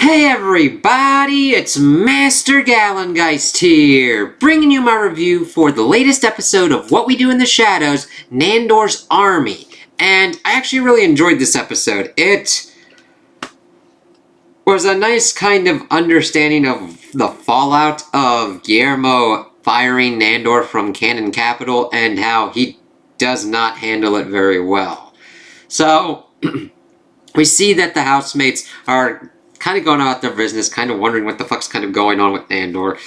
Hey everybody, it's Master Gallengeist here, bringing you my review for the latest episode of What We Do in the Shadows, Nandor's Army. And I actually really enjoyed this episode. It was a nice kind of understanding of the fallout of Guillermo firing Nandor from Cannon Capital and how he does not handle it very well. So, we see that the housemates are kind of going about their business, kind of wondering what the fuck's kind of going on with Nandor,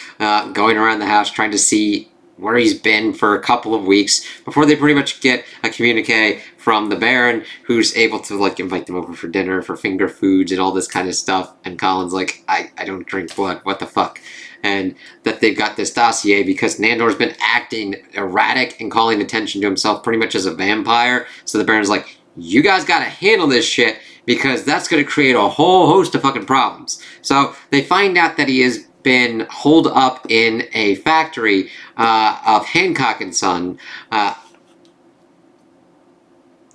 going around the house trying to see where he's been for a couple of weeks before they pretty much get a communique from the Baron, who's able to like invite them over for dinner, for finger foods and all this kind of stuff. And Colin's like, I don't drink blood, what the fuck? And that they've got this dossier because Nandor's been acting erratic and calling attention to himself pretty much as a vampire. So the Baron's like, you guys gotta handle this shit, because that's going to create a whole host of fucking problems. So they find out that he has been holed up in a factory of Hancock and Son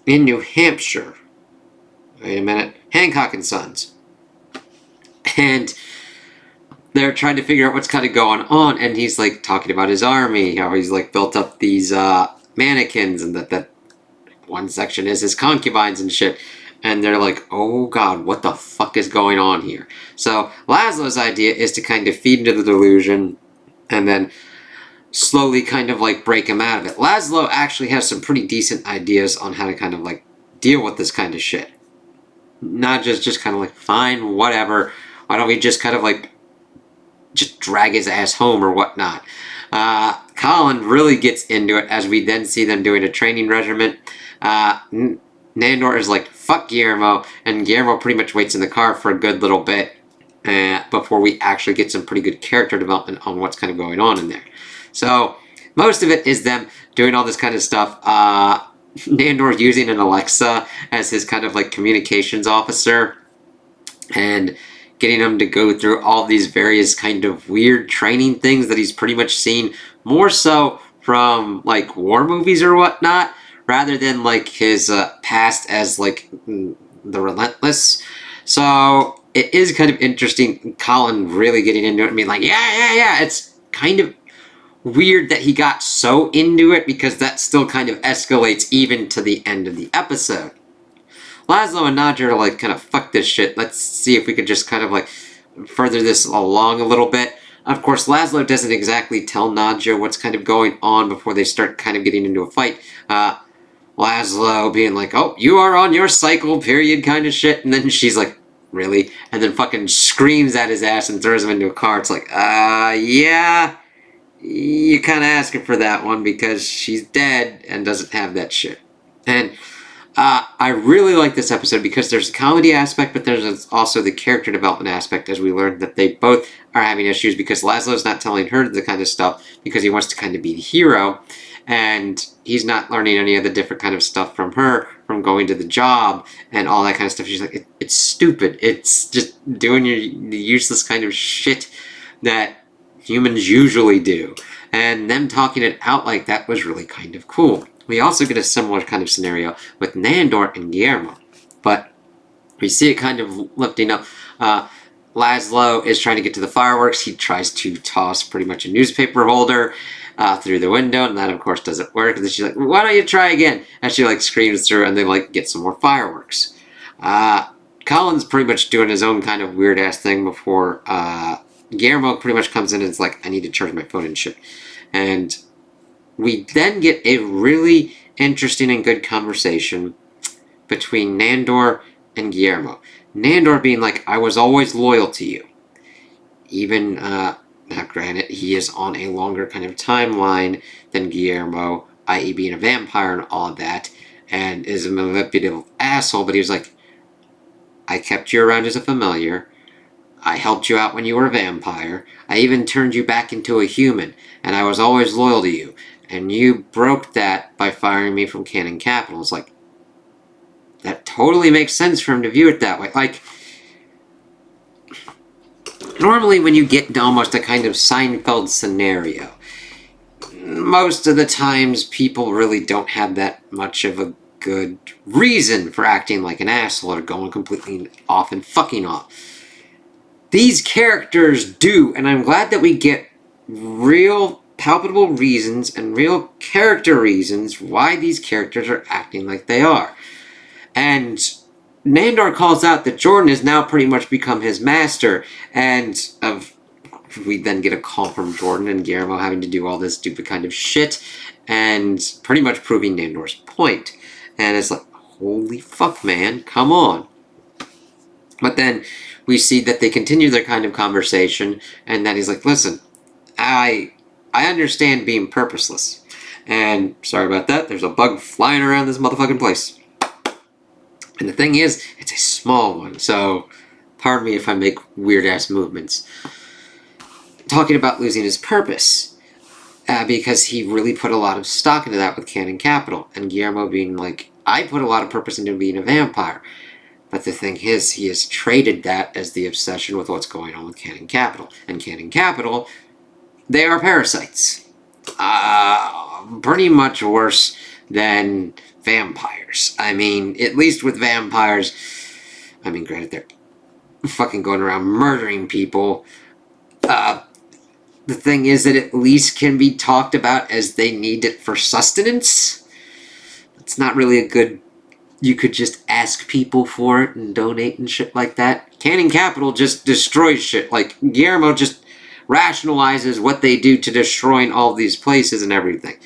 in New Hampshire. Wait a minute. Hancock and Sons. And they're trying to figure out what's kind of going on, and he's like talking about his army, how he's like built up these mannequins, and that one section is his concubines and shit. And they're like, oh god, what the fuck is going on here? So Laszlo's idea is to kind of feed into the delusion and then slowly kind of like break him out of it. Laszlo actually has some pretty decent ideas on how to kind of like deal with this kind of shit. Not just kind of like, fine, whatever. Why don't we just kind of like just drag his ass home or whatnot? Colin really gets into it as we then see them doing a training regiment. Nandor is like, fuck Guillermo, and Guillermo pretty much waits in the car for a good little bit before we actually get some pretty good character development on what's kind of going on in there. So, most of it is them doing all this kind of stuff. Nandor using an Alexa as his kind of like communications officer, and getting him to go through all these various kind of weird training things that he's pretty much seen more so from like war movies or whatnot, rather than like his past as like the Relentless. So it is kind of interesting, Colin really getting into it and being like, yeah. It's kind of weird that he got so into it, because that still kind of escalates even to the end of the episode. Laszlo and Nandor are like, kind of fuck this shit. Let's see if we could just kind of like further this along a little bit. Of course, Laszlo doesn't exactly tell Nandor what's kind of going on before they start kind of getting into a fight. Laszlo being like, oh, you are on your cycle period kind of shit. And then she's like, really? And then fucking screams at his ass and throws him into a car. It's like, yeah, you kind of asking for that one, because she's dead and doesn't have that shit. And I really like this episode because there's a comedy aspect, but there's also the character development aspect, as we learned that they both are having issues because Laszlo's not telling her the kind of stuff because he wants to kind of be the hero. And he's not learning any of the different kind of stuff from her, from going to the job and all that kind of stuff. She's like, it's stupid. It's just doing the useless kind of shit that humans usually do. And them talking it out like that was really kind of cool. We also get a similar kind of scenario with Nandor and Guillermo. But we see it kind of lifting up. Laszlo is trying to get to the fireworks. He tries to toss pretty much a newspaper holder through the window, and that of course doesn't work. And then she's like, why don't you try again? And she like screams through, and they like get some more fireworks. Colin's pretty much doing his own kind of weird ass thing before Guillermo pretty much comes in and is like, I need to charge my phone and shit. And we then get a really interesting and good conversation between Nandor and Guillermo. Nandor being like, I was always loyal to you. Even now, granted, he is on a longer kind of timeline than Guillermo, i.e. being a vampire and all of that, and is a manipulative asshole, but he was like, I kept you around as a familiar. I helped you out when you were a vampire. I even turned you back into a human, and I was always loyal to you. And you broke that by firing me from Cannon Capital. It's like, that totally makes sense for him to view it that way. Like, normally when you get into almost a kind of Seinfeld scenario, most of the times people really don't have that much of a good reason for acting like an asshole or going completely off and fucking off. these characters do, and I'm glad that we get real palpable reasons and real character reasons why these characters are acting like they are. And Nandor calls out that Jordan has now pretty much become his master, and we then get a call from Jordan and Guillermo having to do all this stupid kind of shit, and pretty much proving Nandor's point. And it's like, holy fuck, man, come on. But then we see that they continue their kind of conversation, and that he's like, listen, I understand being purposeless. And sorry about that, there's a bug flying around this motherfucking place. And the thing is, it's a small one, so pardon me if I make weird-ass movements. Talking about losing his purpose, because he really put a lot of stock into that with Canon Capital, and Guillermo being like, I put a lot of purpose into being a vampire. But the thing is, he has traded that as the obsession with what's going on with Canon Capital. And Canon Capital, they are parasites. Pretty much worse than vampires. I mean, at least with vampires, I mean, granted, they're fucking going around murdering people. The thing is that at least can be talked about as they need it for sustenance. It's not really a good... You could just ask people for it and donate and shit like that. Canon Capital just destroys shit. Like, Guillermo just rationalizes what they do to destroying all these places and everything.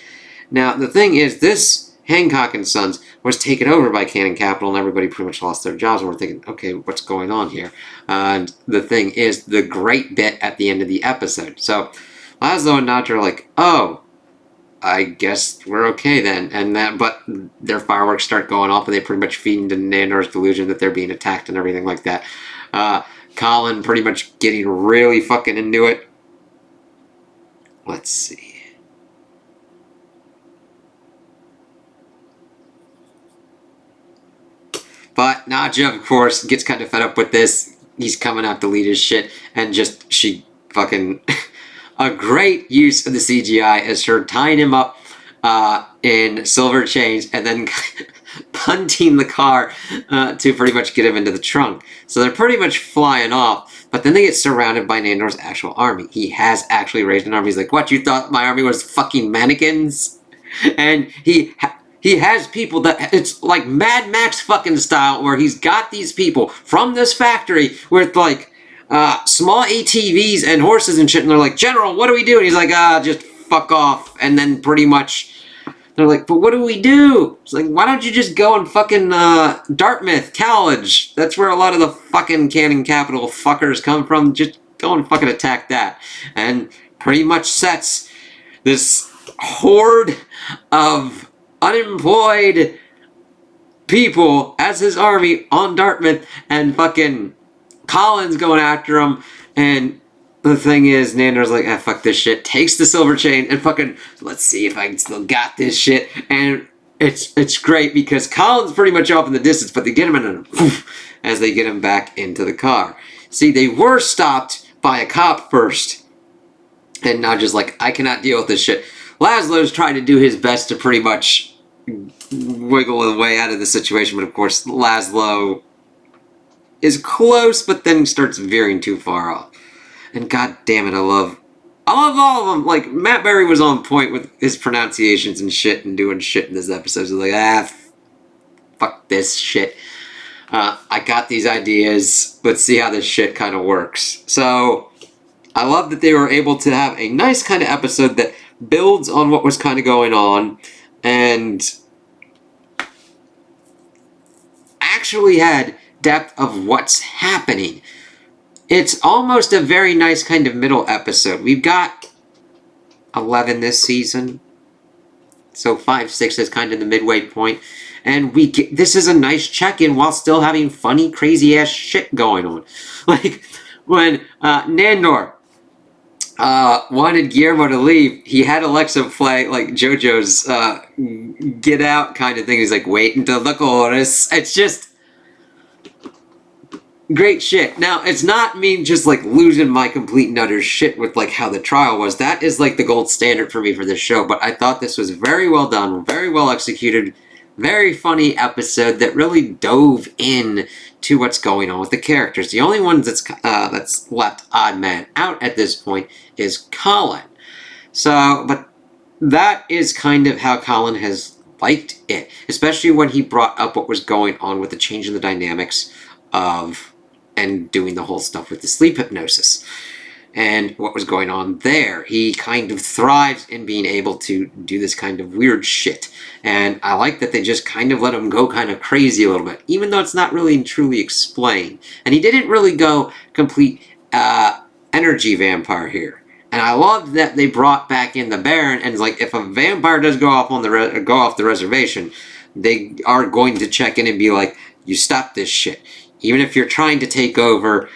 Now, the thing is, this Hancock and Sons was taken over by Canon Capital, and everybody pretty much lost their jobs, and we're thinking, okay, what's going on here? And the thing is, the great bit at the end of the episode. So, Laszlo and Nandor are like, oh, I guess we're okay then. And that, but their fireworks start going off, and they pretty much feed into Nandor's delusion that they're being attacked and everything like that. Colin pretty much getting really fucking into it. Let's see. But Nadja, of course, gets kind of fed up with this. He's coming out to lead his shit, and just, she fucking... a great use of the CGI as her tying him up in silver chains and then punting the car to pretty much get him into the trunk. So they're pretty much flying off, but then they get surrounded by Nandor's actual army. He has actually raised an army. He's like, what, you thought my army was fucking mannequins? And he has people that, it's like Mad Max fucking style, where he's got these people from this factory with like small ATVs and horses and shit, and they're like, General, what do we do? And he's like, just fuck off. And then pretty much they're like, but what do we do? It's like, why don't you just go and fucking Dartmouth College? That's where a lot of the fucking Canon Capital fuckers come from. Just go and fucking attack that. And pretty much sets this horde of unemployed people as his army on Dartmouth, and fucking Colin's going after him. And the thing is, Nandor's like, fuck this shit, takes the silver chain and fucking, let's see if I can still got this shit. And it's great because Colin's pretty much off in the distance, but they get him in a as they get him back into the car. See, they were stopped by a cop first, and now just like, I cannot deal with this shit. Laszlo's trying to do his best to pretty much wiggle his way out of the situation, but of course Laszlo is close, but then starts veering too far off. And god damn it, I love all of them. Like, Matt Berry was on point with his pronunciations and shit, and doing shit in this episode. So like, fuck this shit. I got these ideas. Let's see how this shit kind of works. So, I love that they were able to have a nice kind of episode that builds on what was kind of going on, and actually had depth of what's happening. It's almost a very nice kind of middle episode. We've got 11 this season, so 5, 6 is kind of the midway point, and this is a nice check-in while still having funny, crazy-ass shit going on. Like, when Nandor wanted Guillermo to leave, he had Alexa play, like, JoJo's Get Out kind of thing. He's like, wait until the chorus. It's just great shit. Now, it's not me just, like, losing my complete and utter shit with, like, how the trial was. That is, like, the gold standard for me for this show. But I thought this was very well done, very well executed, very funny episode that really dove in to what's going on with the characters. The only one that's left odd man out at this point is Colin. So, but that is kind of how Colin has liked it, especially when he brought up what was going on with the change in the dynamics of and doing the whole stuff with the sleep hypnosis and what was going on there. He kind of thrives in being able to do this kind of weird shit. And I like that they just kind of let him go kind of crazy a little bit, even though it's not really truly explained. And he didn't really go complete energy vampire here. And I love that they brought back in the Baron, and it's like, if a vampire does go off the reservation, they are going to check in and be like, you stop this shit. Even if you're trying to take over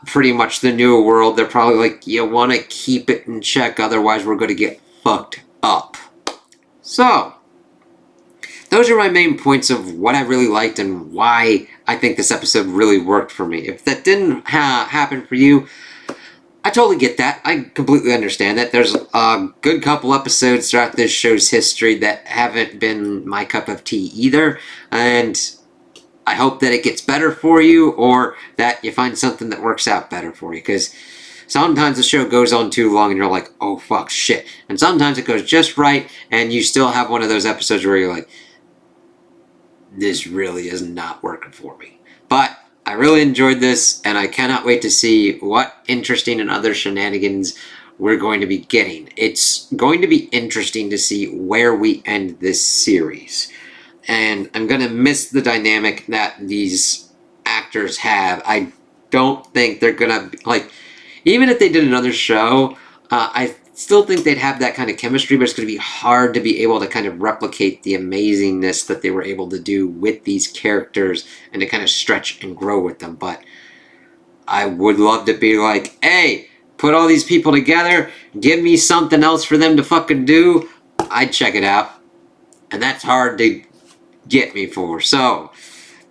pretty much the new world, they're probably like, you want to keep it in check, otherwise we're going to get fucked up. So, those are my main points of what I really liked and why I think this episode really worked for me. If that didn't happen for you, I totally get that. I completely understand that. There's a good couple episodes throughout this show's history that haven't been my cup of tea either, and I hope that it gets better for you, or that you find something that works out better for you, because sometimes the show goes on too long and you're like, oh fuck, shit. And sometimes it goes just right, and you still have one of those episodes where you're like, this really is not working for me. But I really enjoyed this, and I cannot wait to see what interesting and other shenanigans we're going to be getting. It's going to be interesting to see where we end this series. And I'm going to miss the dynamic that these actors have. I don't think they're going to, like, even if they did another show, I still think they'd have that kind of chemistry, but it's going to be hard to be able to kind of replicate the amazingness that they were able to do with these characters and to kind of stretch and grow with them. But I would love to be like, hey, put all these people together, give me something else for them to fucking do. I'd check it out. And that's hard to get me for. So,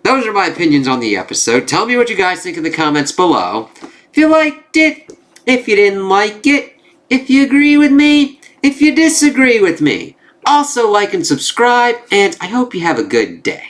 those are my opinions on the episode. Tell me what you guys think in the comments below. If you liked it, if you didn't like it, if you agree with me, if you disagree with me. Also like and subscribe, and I hope you have a good day.